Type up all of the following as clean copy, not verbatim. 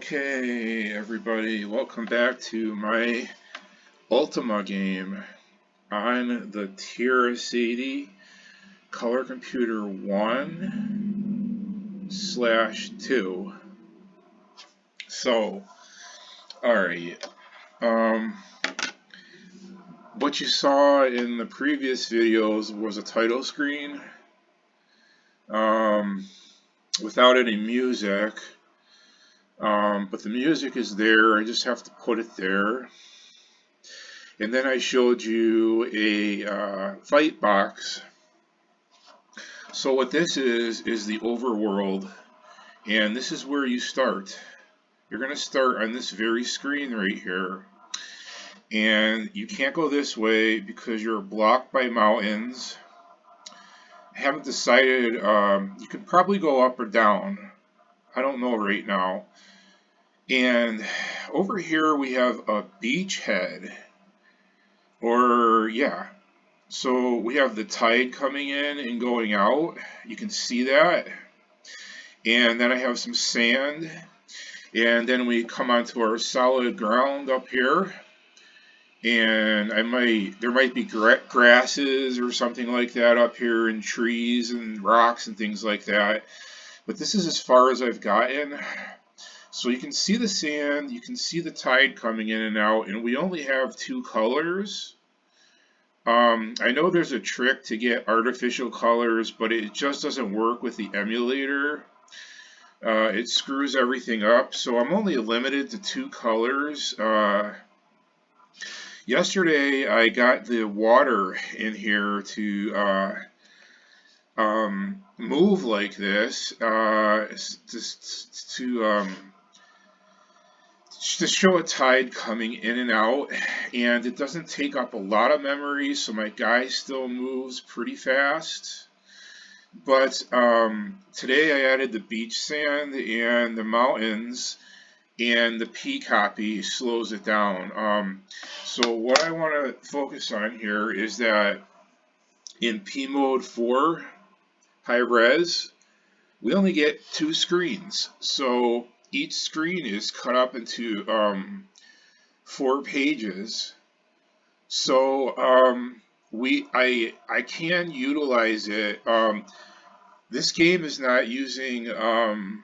Okay, everybody, welcome back to my Ultima game on the TRS-80 Color Computer 1/2. So, alright, what you saw in the previous videos was a title screen without any music. But the music is there, I just have to put it there. And then I showed you a fight box. So what this is the overworld, and this is where you start. You're going to start on this very screen right here. And you can't go this way because you're blocked by mountains. I haven't decided, you can probably go up or down. I don't know right now. And over here we have a beachhead. So we have the tide coming in and going out. You can see that. And then I have some sand. And then we come onto our solid ground up here. And there might be grasses or something like that up here, and trees and rocks and things like that. But this is as far as I've gotten. So you can see the sand, you can see the tide coming in and out, and we only have two colors. I know there's a trick to get artificial colors, but it just doesn't work with the emulator. It screws everything up, so I'm only limited to two colors. Yesterday I got the water in here to move like this, just to show a tide coming in and out, and it doesn't take up a lot of memory, so my guy still moves pretty fast. But today I added the beach sand and the mountains, and the P copy slows it down. So what I want to focus on here is that in P mode 4 high res, we only get two screens. So each screen is cut up into 4 pages. So I can utilize it. This game is not using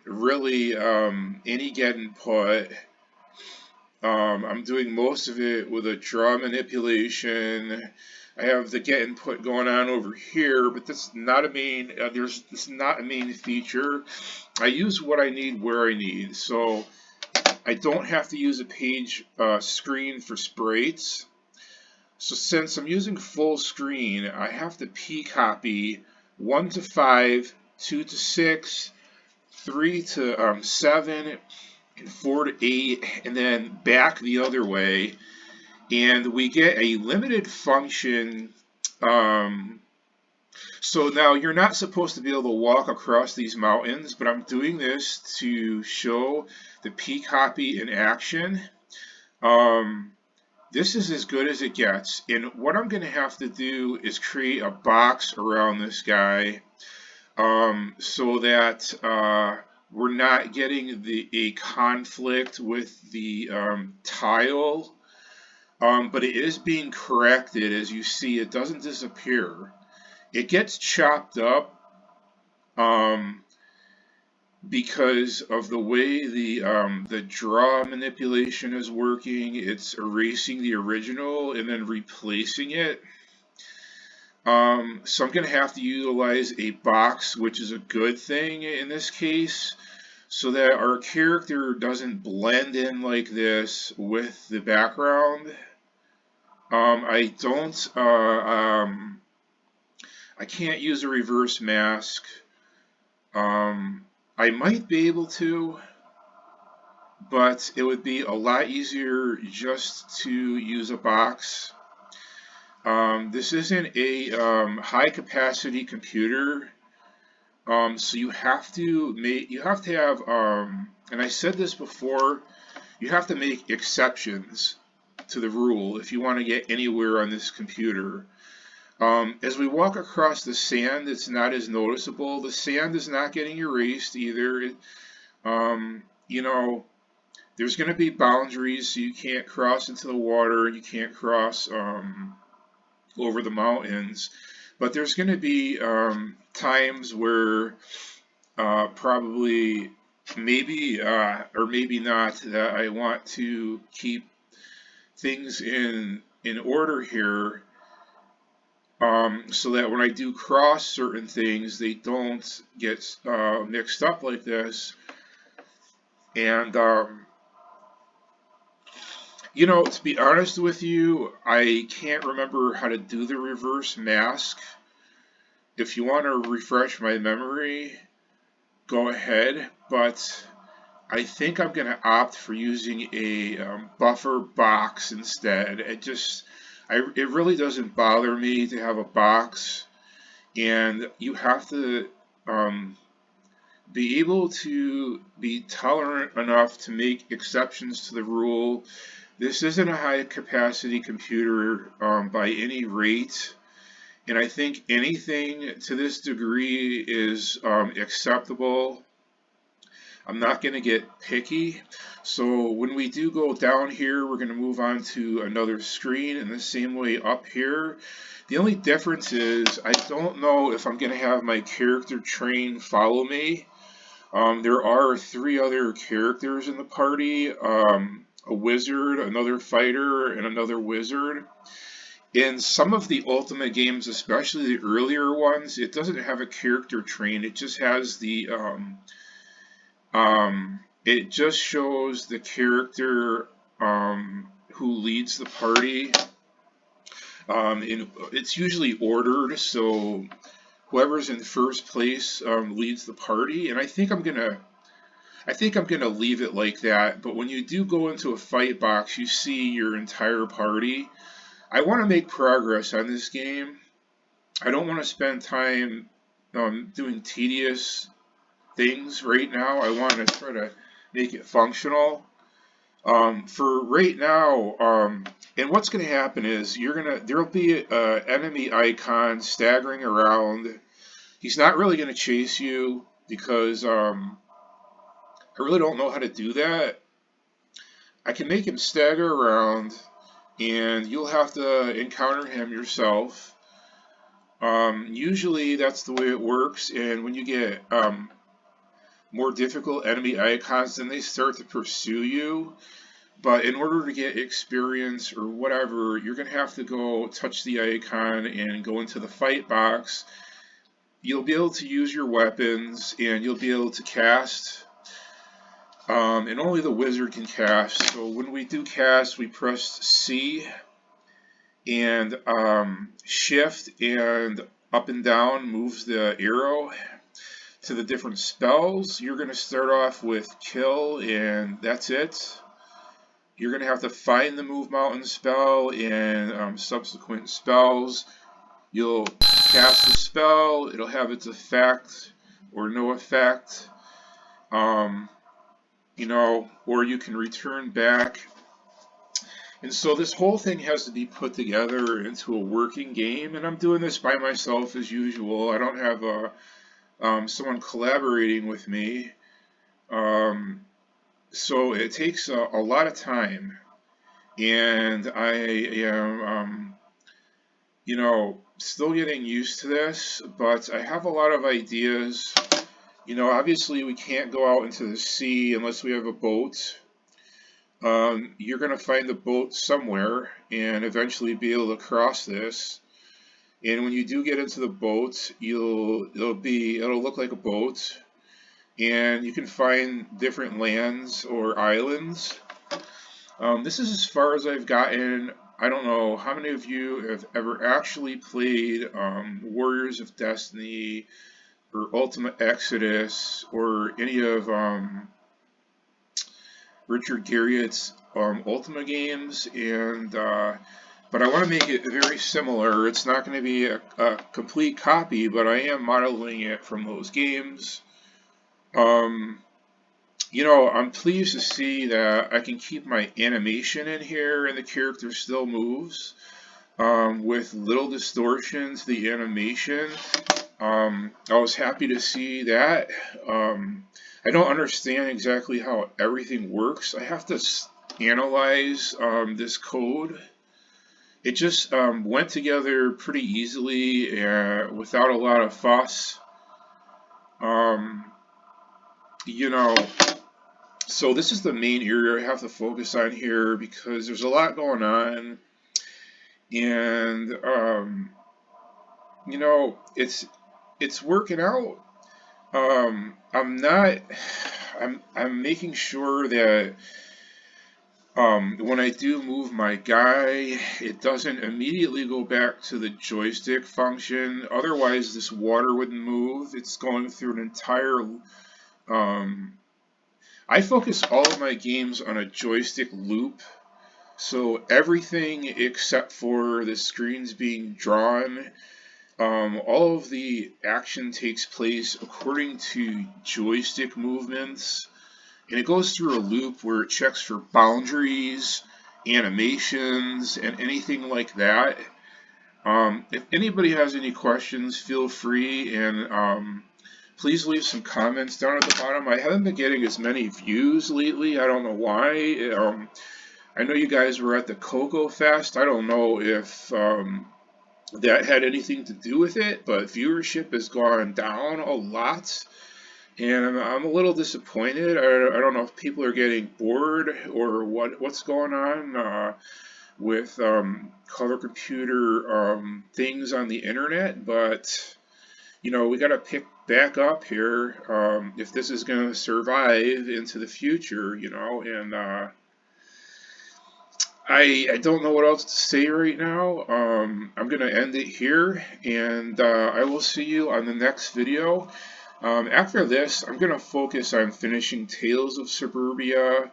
really any get input. I'm doing most of it with a draw manipulation. I have the get input going on over here, but that's not a main. This is not a main feature. I use what I need where I need, so I don't have to use a page screen for sprites. So since I'm using full screen, I have to P copy 1 to 5, 2 to 6, 3 to 7, and 4 to 8, and then back the other way. And we get a limited function. So now you're not supposed to be able to walk across these mountains, but I'm doing this to show the P copy in action. This is as good as it gets, and what I'm going to have to do is create a box around this guy, so that we're not getting a conflict with the tile, but it is being corrected. As you see, it doesn't disappear. It gets chopped up because of the way the draw manipulation is working. It's erasing the original and then replacing it. So I'm going to have to utilize a box, which is a good thing in this case, so that our character doesn't blend in like this with the background. I can't use a reverse mask. I might be able to, but it would be a lot easier just to use a box. This isn't a high capacity computer, so you have to have, and I said this before, you have to make exceptions to the rule if you want to get anywhere on this computer. As we walk across the sand, it's not as noticeable. The sand is not getting erased either. You know, There's going to be boundaries, so you can't cross into the water, you can't cross over the mountains. But there's going to be times where probably maybe or maybe not that I want to keep things in order here, so that when I do cross certain things, they don't get mixed up like this. And you know, to be honest with you, I can't remember how to do the reverse mask. If you want to refresh my memory, go ahead, but I think I'm going to opt for using a buffer box instead. It really doesn't bother me to have a box, and you have to um, be able to be tolerant enough to make exceptions to the rule. This isn't a high capacity computer by any rate, and I think anything to this degree is acceptable. I'm not going to get picky. So when we do go down here, we're going to move on to another screen, and the same way up here. The only difference is I don't know if I'm going to have my character train follow me. There are 3 other characters in the party, a wizard, another fighter, and another wizard. In some of the Ultimate games, especially the earlier ones, it doesn't have a character train. It just has it just shows the character who leads the party. It's usually ordered, so whoever's in first place leads the party. And I think I'm gonna leave it like that. But when you do go into a fight box, you see your entire party. I want to make progress on this game. I don't want to spend time doing tedious things right now. I want to try to make it functional. For right now, and what's going to happen is there'll be an enemy icon staggering around. He's not really going to chase you because I really don't know how to do that. I can make him stagger around, and you'll have to encounter him yourself. Usually that's the way it works, and when you get more difficult enemy icons, then they start to pursue you. But in order to get experience or whatever, you're going to have to go touch the icon and go into the fight box. You'll be able to use your weapons, and you'll be able to cast. And only the wizard can cast. So when we do cast, we press C and shift and up and down moves the arrow to the different spells. You're going to start off with kill, and that's it. You're going to have to find the move mountain spell and subsequent spells. You'll cast the spell, it'll have its effect or no effect, you know, or you can return back. And so this whole thing has to be put together into a working game, and I'm doing this by myself as usual. I don't have someone collaborating with me. So it takes a lot of time, and I am, you know, still getting used to this, but I have a lot of ideas. You know, obviously we can't go out into the sea unless we have a boat. You're going to find the boat somewhere and eventually be able to cross this. And when you do get into the boat, it'll look like a boat, and you can find different lands or islands. This is as far as I've gotten. I don't know how many of you have ever actually played Warriors of Destiny or Ultimate Exodus or any of Richard Garriott's Ultima games, and but I want to make it very similar. It's not going to be a complete copy, but I am modeling it from those games. You know, I'm pleased to see that I can keep my animation in here and the character still moves with little distortion to the animation. I was happy to see that. I don't understand exactly how everything works. I have to analyze this code. It just went together pretty easily without a lot of fuss. Um, you know, so this is the main area I have to focus on here because there's a lot going on, and it's working out. I'm not. I'm making sure that when I do move my guy, it doesn't immediately go back to the joystick function. Otherwise, this water wouldn't move. It's going through an entire. Um, I focus all of my games on a joystick loop. So everything except for the screens being drawn, all of the action takes place according to joystick movements. And it goes through a loop where it checks for boundaries, animations, and anything like that. If anybody has any questions, feel free and please leave some comments down at the bottom. I haven't been getting as many views lately. I don't know why. I know you guys were at the Cocoa Fest. I don't know if that had anything to do with it, but viewership has gone down a lot. And I'm a little disappointed. I don't know if people are getting bored or what's going on with color computer things on the internet, but we got to pick back up here if this is going to survive into the future, and I don't know what else to say right now. I'm going to end it here, and I will see you on the next video. After this, I'm going to focus on finishing Tales of Suburbia.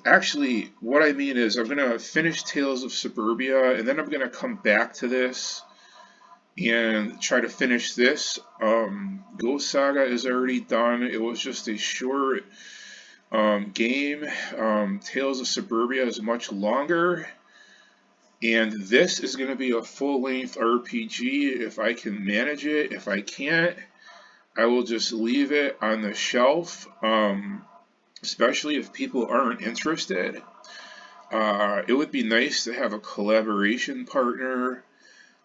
Actually, what I mean is I'm going to finish Tales of Suburbia, and then I'm going to come back to this and try to finish this. Ghost Saga is already done. It was just a short game. Tales of Suburbia is much longer. And this is going to be a full-length RPG if I can manage it. If I can't, I will just leave it on the shelf, especially if people aren't interested. It would be nice to have a collaboration partner.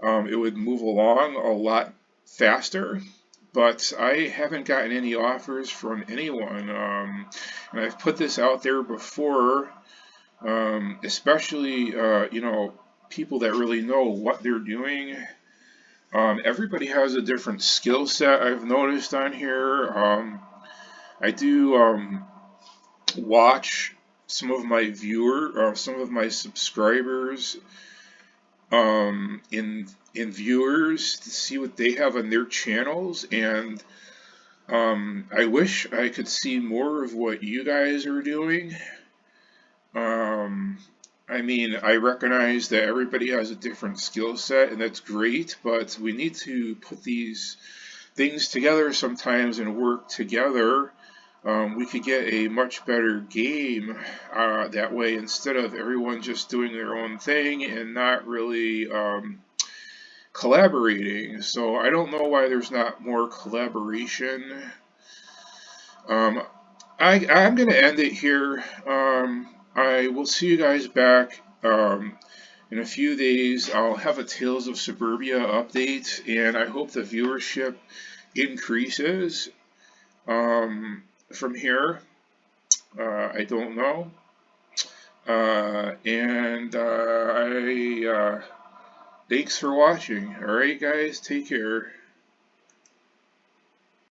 It would move along a lot faster, but I haven't gotten any offers from anyone. And I've put this out there before, especially, people that really know what they're doing. Everybody has a different skill set, I've noticed on here. I do watch some of my subscribers in viewers to see what they have on their channels, and I wish I could see more of what you guys are doing. Um, I mean, I recognize that everybody has a different skill set, and that's great, but we need to put these things together sometimes and work together. We could get a much better game that way instead of everyone just doing their own thing and not really collaborating. So I don't know why there's not more collaboration. Um, I'm going to end it here. I will see you guys back in a few days. I'll have a Tales of Suburbia update, and I hope the viewership increases from here. I don't know. And thanks for watching. Alright, guys, take care.